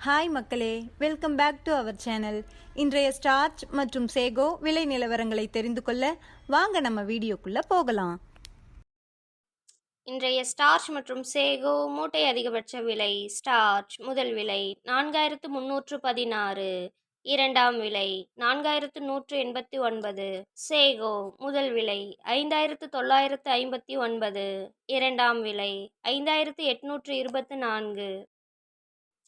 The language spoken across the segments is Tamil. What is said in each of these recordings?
ஹாய் மக்களே, welcome back to our channel. இன்றைய ஸ்டார்ச் மற்றும் சேகோ விலை நிலவரங்களை தெரிந்து கொள்ள வாங்க நம்ம வீடியோக்குள்ள போகலாம். இன்றைய ஸ்டார்ச் மற்றும் சேகோ மூட்டை அதிகபட்ச விலை. ஸ்டார்ச் முதல் விலை 4316, இரண்டாம் விலை 4189. சேகோ முதல் விலை 5959, இரண்டாம் விலை 5824.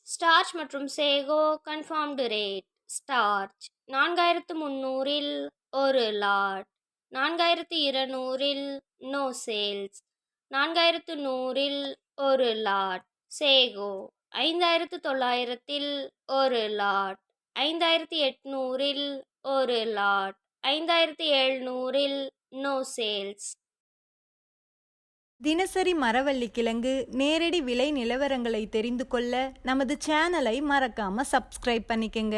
ஸ்டார்ச் மற்றும் சேகோ கன்ஃபார்ம்டு ரேட். ஸ்டார்ச் 4300-இல் ஒரு லாட், 4200-இல் நோ சேல்ஸ், 4100-இல் ஒரு லாட். சேகோ 5900-இல் ஒரு லாட், 5800-இல் ஒரு லாட், 5700-இல் நோ சேல்ஸ். தினசரி மரவள்ளி கிழங்கு நேரடி விலை நிலவரங்களை தெரிந்து கொள்ள நமது சேனலை மறக்காம சப்ஸ்கிரைப் பண்ணிக்கங்க.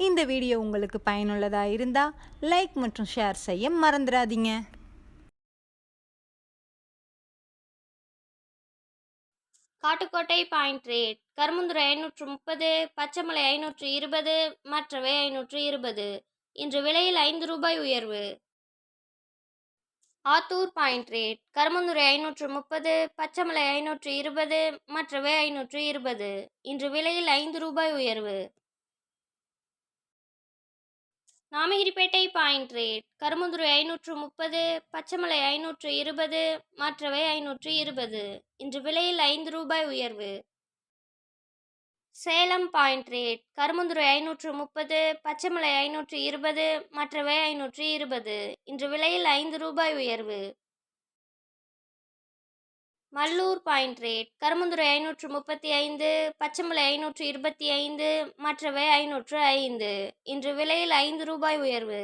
இந்த வீடியோ உங்களுக்கு பயனுள்ளதாக இருந்தால் லைக் மற்றும் ஷேர் செய்ய மறந்துடாதீங்க. Kattukottai point rate. கருமுந்துரை 530, பச்சைமலை 520, மற்றவை 520. இன்று விலையில் 5 ரூபாய் உயர்வு. Attur point rate. கருமுந்துரை 530, பச்சைமலை 520, மற்றவை 520. இன்று விலையில் 5 ரூபாய் உயர்வு. Namagiripettai point rate. கருமுந்துரை 530, பச்சைமலை 520, மற்றவை 520. இன்று விலையில் 5 ரூபாய் உயர்வு. Salem point rate. கருமுந்துரை 530, பச்சைமலை 520, மற்றவை 520. இன்று விலையில் 5 ரூபாய் உயர்வு. Mallur point rate. கருமுந்துரை 535, பச்சைமலை 525, மற்றவை 505. இன்று விலையில் 5 ரூபாய் உயர்வு.